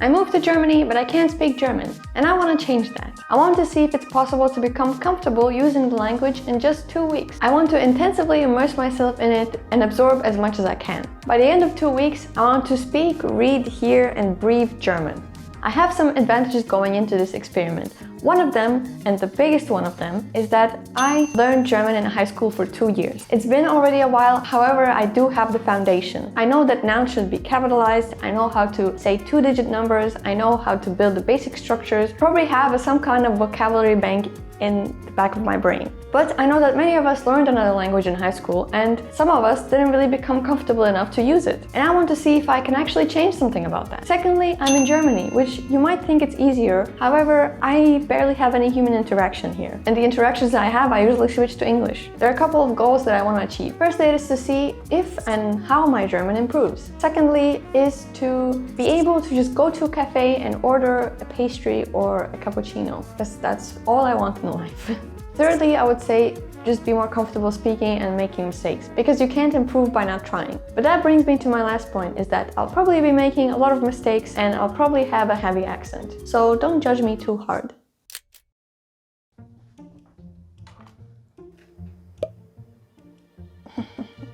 I moved to Germany, but I can't speak German, and I want to change that. I want to see if it's possible to become comfortable using the language in just 2 weeks. I want to intensively immerse myself in it and absorb as much as I can. By the end of 2 weeks, I want to speak, read, hear, and breathe German. I have some advantages going into this experiment. One of them, and the biggest one of them, is that I learned German in high school for 2 years. It's been already a while, however, I do have the foundation. I know that nouns should be capitalized, I know how to say 2-digit numbers, I know how to build the basic structures, probably have some kind of vocabulary bank in the back of my brain. But I know that many of us learned another language in high school, and some of us didn't really become comfortable enough to use it. And I want to see if I can actually change something about that. Secondly, I'm in Germany, which you might think it's easier. However, I barely have any human interaction here. And the interactions that I have, I usually switch to English. There are a couple of goals that I want to achieve. Firstly, it is to see if and how my German improves. Secondly, is to be able to just go to a cafe and order a pastry or a cappuccino, because that's all I want in life. Thirdly, I would say just be more comfortable speaking and making mistakes, because you can't improve by not trying. But that brings me to my last point, is that I'll probably be making a lot of mistakes and I'll probably have a heavy accent. So don't judge me too hard.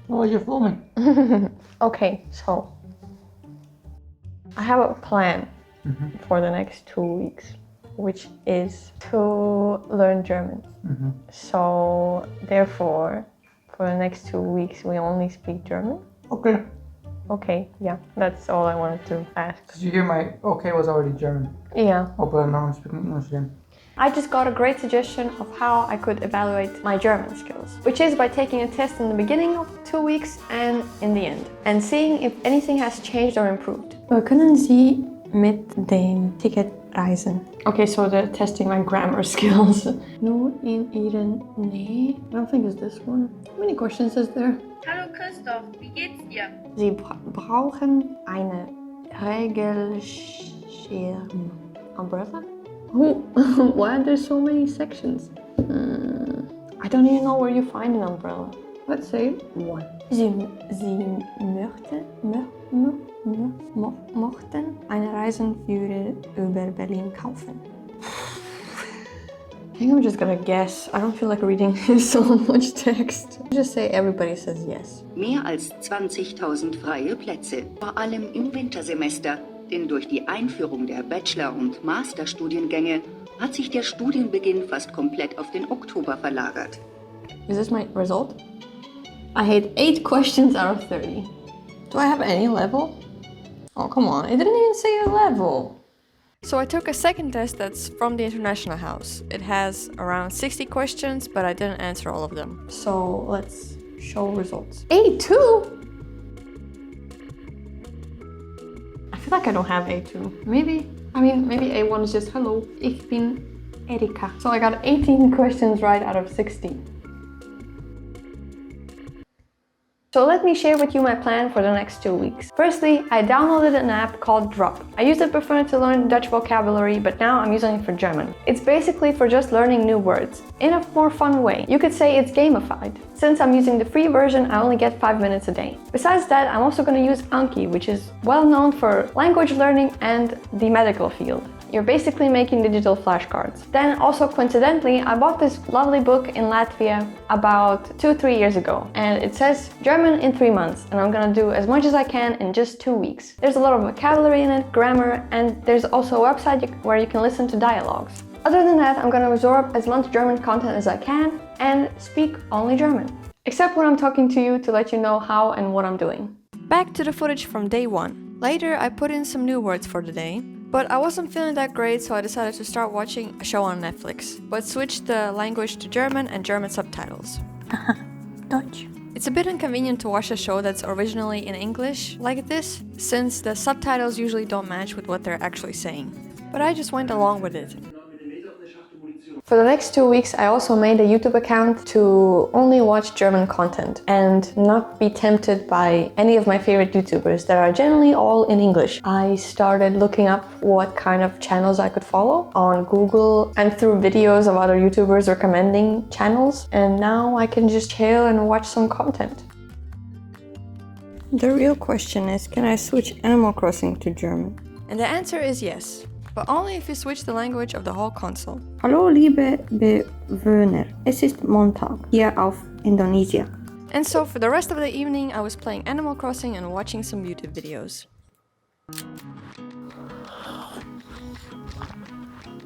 What are you filming? Okay, so I have a plan for the next 2 weeks, which is to learn German. So therefore, for the next 2 weeks, we only speak German. Okay. Okay, yeah, that's all I wanted to ask. Did you hear my okay was already German? Yeah. Oh, but now I'm speaking English again. I just got a great suggestion of how I could evaluate my German skills, which is by taking a test in the beginning of 2 weeks and in the end, and seeing if anything has changed or improved. Können Sie mit dem Ticket reisen? Okay, so they're testing my grammar skills. Nur in Ihren Nähe. I don't think it's this one. How many questions is there? Hallo Christoph, wie geht's dir? Sie brauchen eine Regenschirm. Umbrella? Oh, why are there so many sections? I don't even know where you find an umbrella. Let's say 1. Sie mochten eine Reisenführer über Berlin kaufen. I think I'm just gonna guess. I don't feel like reading so much text. Just say everybody says yes. Mehr als 20.000 freie Plätze, vor allem im Wintersemester. Denn durch die Einführung der Bachelor- und Masterstudiengänge hat sich der Studienbeginn fast komplett auf den Oktober verlagert. Is this my result? I had 8 questions out of 30. Do I have any level? Oh, come on, it didn't even say a level. So I took a second test that's from the International House. It has around 60 questions, but I didn't answer all of them. So let's show results. A2? I feel like I don't have A2. Maybe A1 is just hello, ich bin Erika. So I got 18 questions right out of 60. So let me share with you my plan for the next 2 weeks. Firstly, I downloaded an app called Drop. I used it before to learn Dutch vocabulary, but now I'm using it for German. It's basically for just learning new words, in a more fun way. You could say it's gamified. Since I'm using the free version, I only get 5 minutes a day. Besides that, I'm also going to use Anki, which is well known for language learning and the medical field. You're basically making digital flashcards. Then also coincidentally, I bought this lovely book in Latvia about 2-3 years ago. And it says German in 3 months. And I'm gonna do as much as I can in just 2 weeks. There's a lot of vocabulary in it, grammar, and there's also a website where you can listen to dialogues. Other than that, I'm gonna absorb as much German content as I can and speak only German. Except when I'm talking to you to let you know how and what I'm doing. Back to the footage from day 1. Later, I put in some new words for the day. But I wasn't feeling that great, so I decided to start watching a show on Netflix, but switched the language to German and German subtitles. Dutch. It's a bit inconvenient to watch a show that's originally in English like this, since the subtitles usually don't match with what they're actually saying. But I just went along with it. For the next 2 weeks, I also made a YouTube account to only watch German content and not be tempted by any of my favorite YouTubers that are generally all in English. I started looking up what kind of channels I could follow on Google and through videos of other YouTubers recommending channels, and now I can just chill and watch some content. The real question is, can I switch Animal Crossing to German? And the answer is yes, but only if you switch the language of the whole console. Hallo liebe Bewohner, es ist Montag hier auf Indonesia. And so for the rest of the evening, I was playing Animal Crossing and watching some YouTube videos.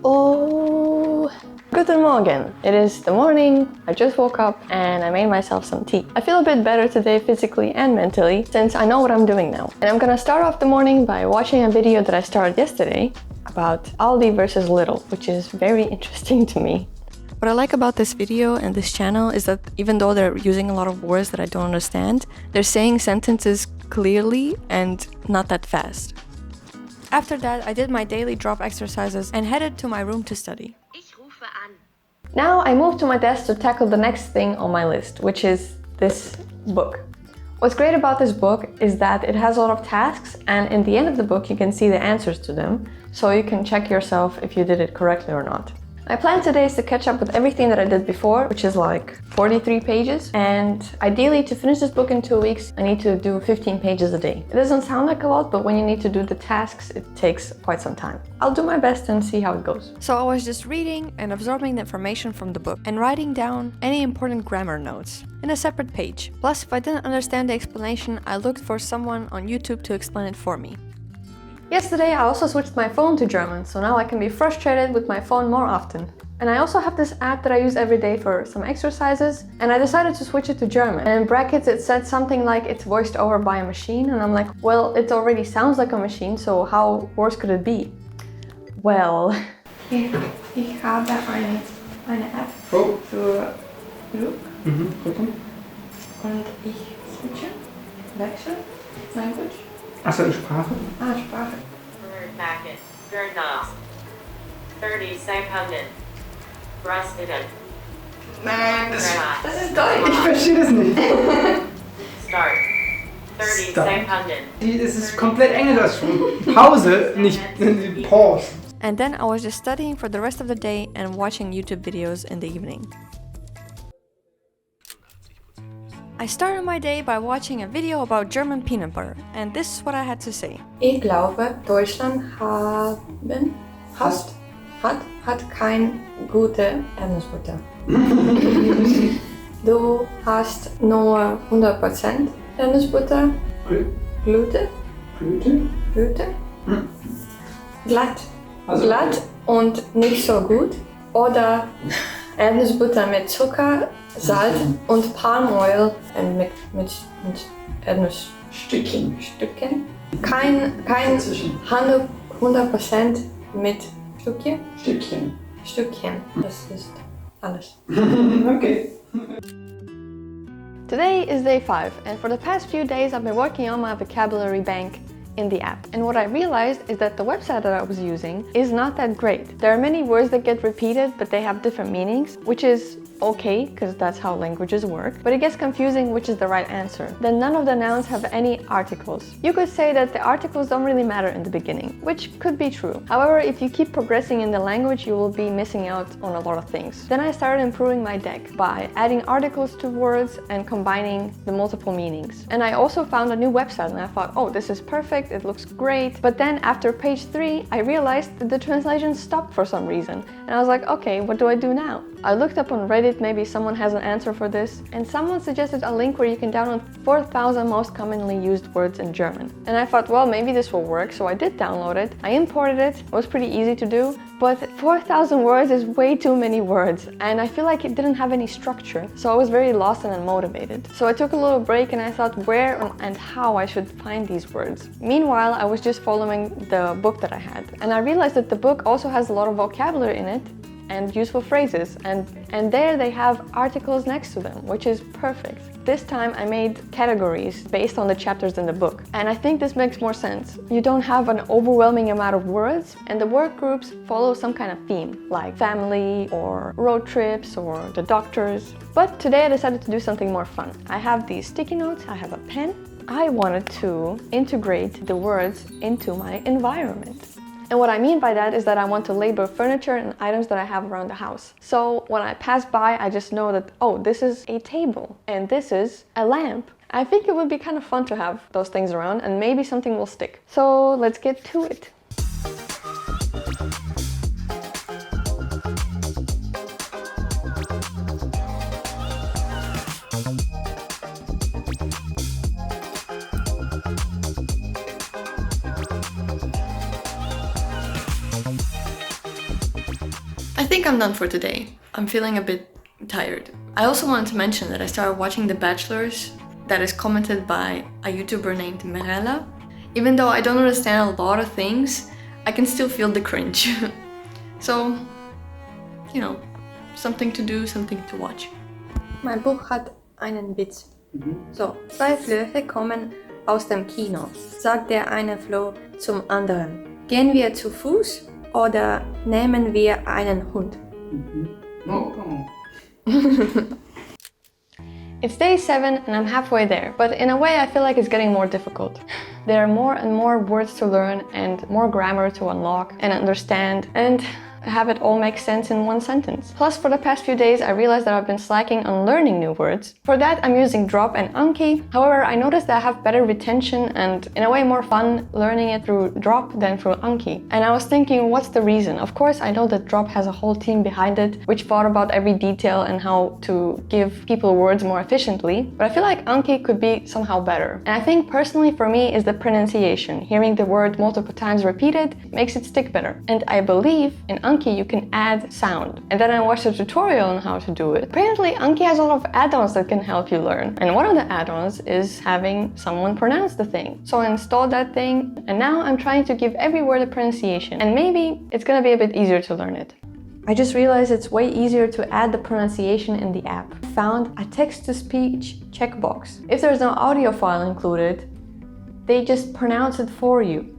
Oh, guten Morgen. It is the morning, I just woke up and I made myself some tea. I feel a bit better today physically and mentally since I know what I'm doing now. And I'm gonna start off the morning by watching a video that I started yesterday about Aldi versus Lidl, which is very interesting to me. What I like about this video and this channel is that even though they're using a lot of words that I don't understand, they're saying sentences clearly and not that fast. After that, I did my daily drop exercises and headed to my room to study. Ich rufe an. Now I moved to my desk to tackle the next thing on my list, which is this book. What's great about this book is that it has a lot of tasks, and in the end of the book you can see the answers to them, so you can check yourself if you did it correctly or not. My plan today is to catch up with everything that I did before, which is like 43 pages, and ideally to finish this book in 2 weeks, I need to do 15 pages a day. It doesn't sound like a lot, but when you need to do the tasks, it takes quite some time. I'll do my best and see how it goes. So I was just reading and absorbing the information from the book and writing down any important grammar notes in a separate page. Plus, if I didn't understand the explanation, I looked for someone on YouTube to explain it for me. Yesterday I also switched my phone to German, so now I can be frustrated with my phone more often. And I also have this app that I use every day for some exercises, and I decided to switch it to German. And in brackets it said something like it's voiced over by a machine, and I'm like, well, it already sounds like a machine, so how worse could it be? Well... Ich habe eine App für Look und ich switche, wechsle, language. Achso, die Sprache. Ah, Sprache. Word packet. Gernast. 30 Sekunden. Rusteden. Nein, Das ist Deutsch. ich verstehe das nicht. Start. 30 Stop. Sekunden. Das ist komplett Englisch. Pause, nicht Pause. And then I was just studying for the rest of the day and watching YouTube videos in the evening. I started my day by watching a video about German peanut butter, and this is what I had to say. Ich glaube, Deutschland hat keine gute Erdnussbutter. Du hast nur 100% Erdnussbutter, Glute, glatt und nicht so gut. Oder Erdnussbutter mit Zucker, Salz und Palmöl mit Erdnussstückchen. Kein 100% mit Stückchen. Das ist alles. Okay. Today is day 5, and for the past few days I've been working on my vocabulary bank in the app. And what I realized is that the website that I was using is not that great. There are many words that get repeated, but they have different meanings, which is okay, because that's how languages work, but it gets confusing which is the right answer. Then none of the nouns have any articles. You could say that the articles don't really matter in the beginning, which could be true. However, if you keep progressing in the language, you will be missing out on a lot of things. Then I started improving my deck by adding articles to words and combining the multiple meanings. And I also found a new website and I thought, oh, this is perfect, it looks great. But then after page 3, I realized that the translation stopped for some reason. And I was like, okay, what do I do now? I looked up on Reddit, maybe someone has an answer for this, and someone suggested a link where you can download 4,000 most commonly used words in German. And I thought, well, maybe this will work, so I did download it. I imported it, it was pretty easy to do, but 4,000 words is way too many words, and I feel like it didn't have any structure, so I was very lost and unmotivated. So I took a little break and I thought where and how I should find these words. Meanwhile, I was just following the book that I had, and I realized that the book also has a lot of vocabulary in it, and useful phrases, and there they have articles next to them, which is perfect. This time I made categories based on the chapters in the book, and I think this makes more sense. You don't have an overwhelming amount of words, and the word groups follow some kind of theme, like family or road trips or the doctors. But today I decided to do something more fun. I have these sticky notes, I have a pen. I wanted to integrate the words into my environment. And what I mean by that is that I want to label furniture and items that I have around the house. So when I pass by, I just know that, oh, this is a table and this is a lamp. I think it would be kind of fun to have those things around and maybe something will stick. So let's get to it. I think I'm done for today. I'm feeling a bit tired. I also wanted to mention that I started watching The Bachelors that is commented by a YouTuber named Mirella. Even though I don't understand a lot of things, I can still feel the cringe. So, you know, something to do, something to watch. Mein Buch hat einen Witz. So, 2 Flöhe kommen aus dem Kino. Sagt der eine Floh zum anderen. Gehen wir zu Fuß oder nehmen wir einen Hund? Oh, come on. It's day 7 and I'm halfway there, but in a way I feel like it's getting more difficult. There are more and more words to learn and more grammar to unlock and understand and have it all make sense in one sentence. Plus, for the past few days, I realized that I've been slacking on learning new words. For that, I'm using Drop and Anki. However, I noticed that I have better retention and, in a way, more fun learning it through Drop than through Anki. And I was thinking, what's the reason? Of course, I know that Drop has a whole team behind it, which thought about every detail and how to give people words more efficiently. But I feel like Anki could be somehow better. And I think, personally, for me, is the pronunciation. Hearing the word multiple times repeated makes it stick better. And I believe in Anki you can add sound. And then I watched a tutorial on how to do it. Apparently Anki has a lot of add-ons that can help you learn. And one of the add-ons is having someone pronounce the thing. So I installed that thing and now I'm trying to give every word a pronunciation. And maybe it's gonna be a bit easier to learn it. I just realized it's way easier to add the pronunciation in the app. I found a text-to-speech checkbox. If there's no audio file included, they just pronounce it for you.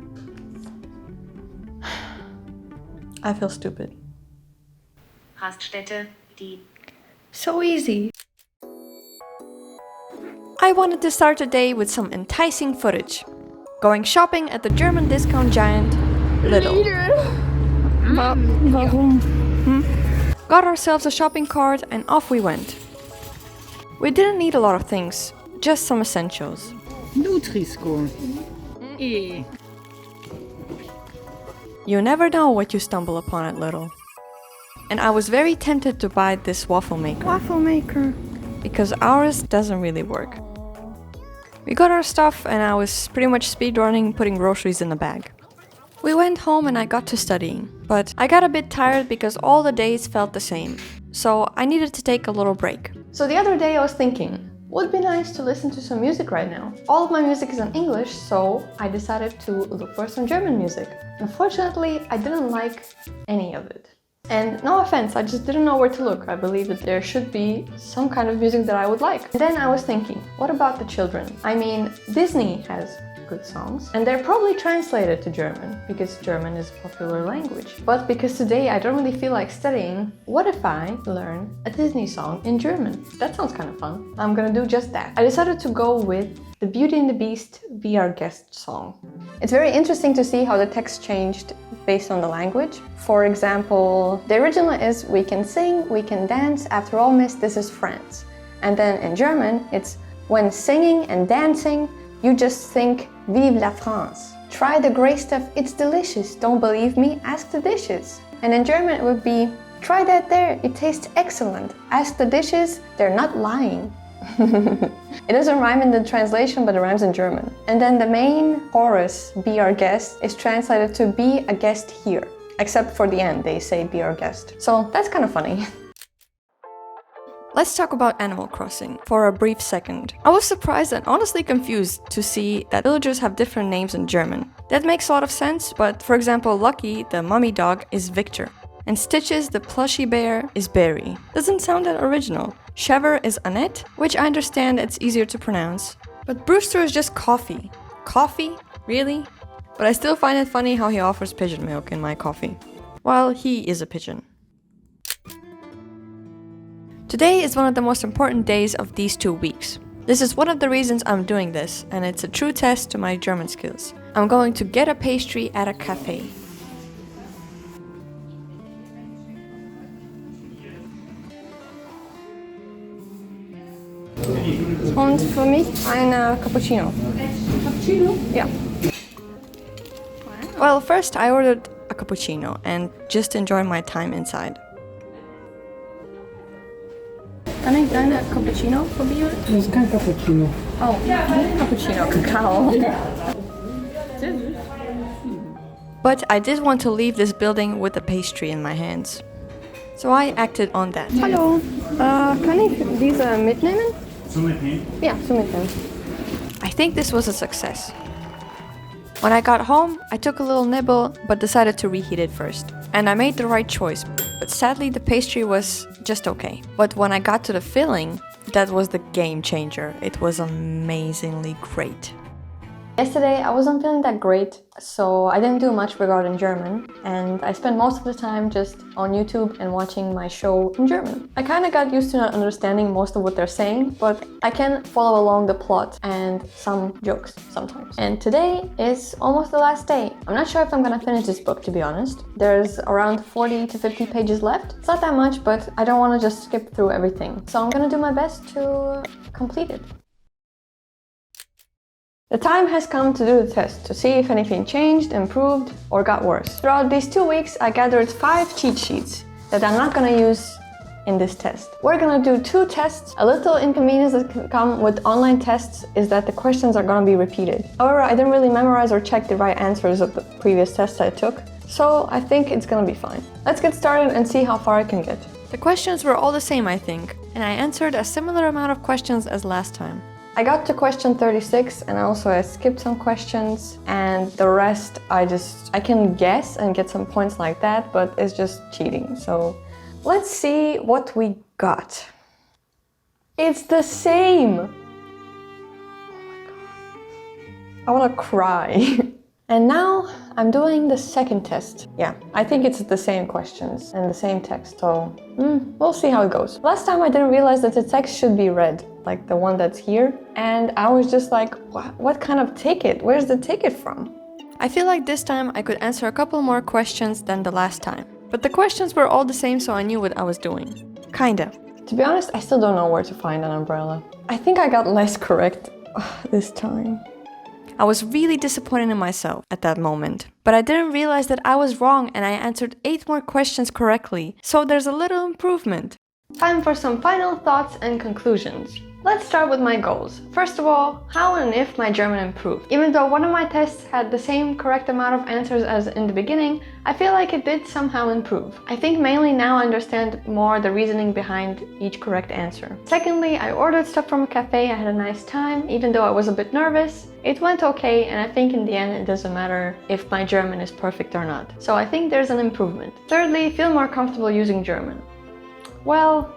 I feel stupid. Raststätte, die. So easy. I wanted to start the day with some enticing footage. Going shopping at the German discount giant Lidl. Warum? Got ourselves a shopping cart and off we went. We didn't need a lot of things, just some essentials. Nutri-Score. You never know what you stumble upon at Lidl. And I was very tempted to buy this waffle maker. Waffle maker. Because ours doesn't really work. We got our stuff and I was pretty much speedrunning putting groceries in the bag. We went home and I got to studying, but I got a bit tired because all the days felt the same. So I needed to take a little break. So the other day I was thinking, would be nice to listen to some music right now. All of my music is in English, so I decided to look for some German music. Unfortunately, I didn't like any of it. And no offense, I just didn't know where to look. I believe that there should be some kind of music that I would like. And then I was thinking, what about the children? I mean, Disney has good songs, and they're probably translated to German, because German is a popular language. But because today I don't really feel like studying, what if I learn a Disney song in German? That sounds kind of fun. I'm gonna do just that. I decided to go with the Beauty and the Beast Be Our Guest song. It's very interesting to see how the text changed based on the language. For example, the original is we can sing, we can dance, after all miss, this is France. And then in German, it's when singing and dancing, you just think, vive la France. Try the grey stuff, it's delicious. Don't believe me? Ask the dishes. And in German it would be, try that there, it tastes excellent. Ask the dishes, they're not lying. It doesn't rhyme in the translation, but it rhymes in German. And then the main chorus, be our guest, is translated to be a guest here. Except for the end, they say be our guest. So that's kind of funny. Let's talk about Animal Crossing for a brief second. I was surprised and honestly confused to see that villagers have different names in German. That makes a lot of sense, but for example, Lucky, the mummy dog, is Victor. And Stitches, the plushy bear, is Barry. Doesn't sound that original. Chever is Annette, which I understand it's easier to pronounce. But Brewster is just Coffee. Coffee? Really? But I still find it funny how he offers pigeon milk in my coffee. Well, he is a pigeon. Today is one of the most important days of these 2 weeks. This is one of the reasons I'm doing this, and it's a true test to my German skills. I'm going to get a pastry at a cafe. Und für mich eine Cappuccino. Cappuccino? Yeah. Well, first I ordered a cappuccino and just enjoy my time inside. Kann ich deine Cappuccino probieren? Das ist kein Cappuccino. Oh, Cappuccino, Kakao. But I did want to leave this building with a pastry in my hands. So I acted on that. Hallo, kann ich diese mitnehmen? Zum Mitnehmen? Ja, zum Mitnehmen. I think this was a success. When I got home, I took a little nibble, but decided to reheat it first. And I made the right choice, but sadly the pastry was just okay. But when I got to the filling, that was the game changer. It was amazingly great. Yesterday I wasn't feeling that great, so I didn't do much regarding German, and I spent most of the time just on YouTube and watching my show in German. I kind of got used to not understanding most of what they're saying, but I can follow along the plot and some jokes sometimes. And today is almost the last day. I'm not sure if I'm gonna finish this book, to be honest. There's around 40 to 50 pages left. It's not that much, but I don't want to just skip through everything. So I'm gonna do my best to complete it. The time has come to do the test, to see if anything changed, improved, or got worse. Throughout these 2 weeks, I gathered 5 cheat sheets that I'm not gonna use in this test. We're gonna do 2 tests. A little inconvenience that can come with online tests is that the questions are gonna be repeated. However, I didn't really memorize or check the right answers of the previous tests I took, so I think it's gonna be fine. Let's get started and see how far I can get. The questions were all the same, I think, and I answered a similar amount of questions as last time. I got to question 36 and also I skipped some questions, and the rest I can guess and get some points like that, but it's just cheating. So let's see what we got. It's the same! Oh my god. I wanna cry. And now I'm doing the second test. Yeah, I think it's the same questions and the same text, so we'll see how it goes. Last time I didn't realize that the text should be read, like the one that's here, and I was just like, what kind of ticket? Where's the ticket from? I feel like this time I could answer a couple more questions than the last time. But the questions were all the same, so I knew what I was doing. Kinda. To be honest, I still don't know where to find an umbrella. I think I got less correct this time. I was really disappointed in myself at that moment. But I didn't realize that I was wrong and I answered 8 more questions correctly, so there's a little improvement. Time for some final thoughts and conclusions. Let's start with my goals. First of all, how and if my German improved. Even though one of my tests had the same correct amount of answers as in the beginning, I feel like it did somehow improve. I think mainly now I understand more the reasoning behind each correct answer. Secondly, I ordered stuff from a cafe. I had a nice time, even though I was a bit nervous. It went okay, and I think in the end it doesn't matter if my German is perfect or not. So I think there's an improvement. Thirdly, feel more comfortable using German. Well,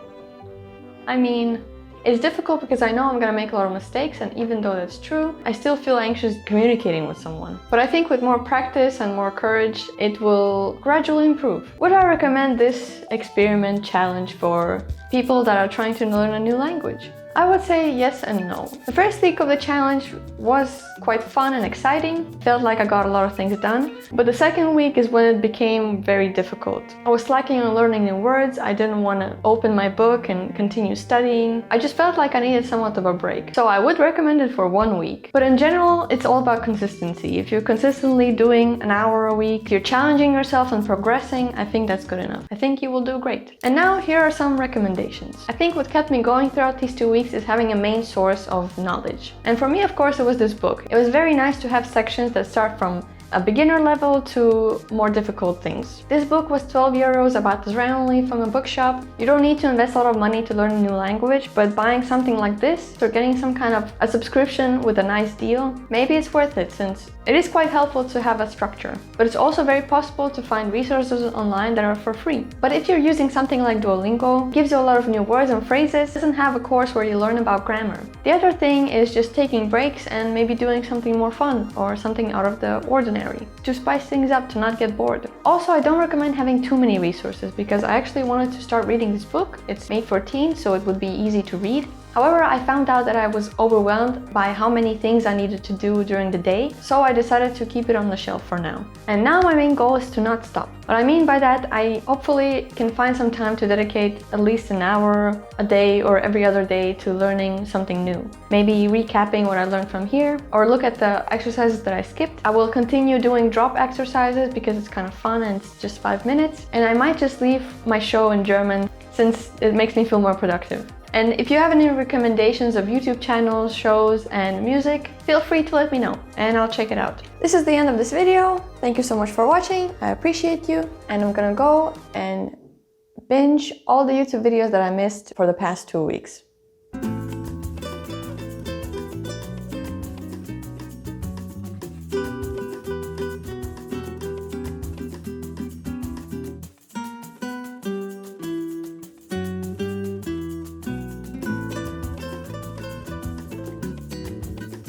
I mean, it's difficult because I know I'm gonna make a lot of mistakes, and even though that's true, I still feel anxious communicating with someone. But I think with more practice and more courage, it will gradually improve. Would I recommend this experiment challenge for people that are trying to learn a new language? I would say yes and no. The first week of the challenge was quite fun and exciting. Felt like I got a lot of things done. But the second week is when it became very difficult. I was slacking on learning new words. I didn't want to open my book and continue studying. I just felt like I needed somewhat of a break. So I would recommend it for 1 week. But in general, it's all about consistency. If you're consistently doing an hour a week, if you're challenging yourself and progressing, I think that's good enough. I think you will do great. And now here are some recommendations. I think what kept me going throughout these 2 weeks is having a main source of knowledge. And for me, of course, it was this book. It was very nice to have sections that start from a beginner level to more difficult things. This book was 12 euros, about this randomly from a bookshop. You don't need to invest a lot of money to learn a new language, but buying something like this or getting some kind of a subscription with a nice deal, maybe it's worth it, since it is quite helpful to have a structure. But it's also very possible to find resources online that are for free. But if you're using something like Duolingo, it gives you a lot of new words and phrases, it doesn't have a course where you learn about grammar. The other thing is just taking breaks and maybe doing something more fun or something out of the ordinary to spice things up, to not get bored. Also, I don't recommend having too many resources because I actually wanted to start reading this book. It's made for teens, so it would be easy to read. However, I found out that I was overwhelmed by how many things I needed to do during the day, so I decided to keep it on the shelf for now. And now my main goal is to not stop. What I mean by that, I hopefully can find some time to dedicate at least an hour a day or every other day to learning something new. Maybe recapping what I learned from here, or look at the exercises that I skipped. I will continue doing drop exercises because it's kind of fun and it's just 5 minutes. And I might just leave my show in German since it makes me feel more productive. And if you have any recommendations of YouTube channels, shows, and music, feel free to let me know, and I'll check it out. This is the end of this video. Thank you so much for watching. I appreciate you, and I'm gonna go and binge all the YouTube videos that I missed for the past 2 weeks.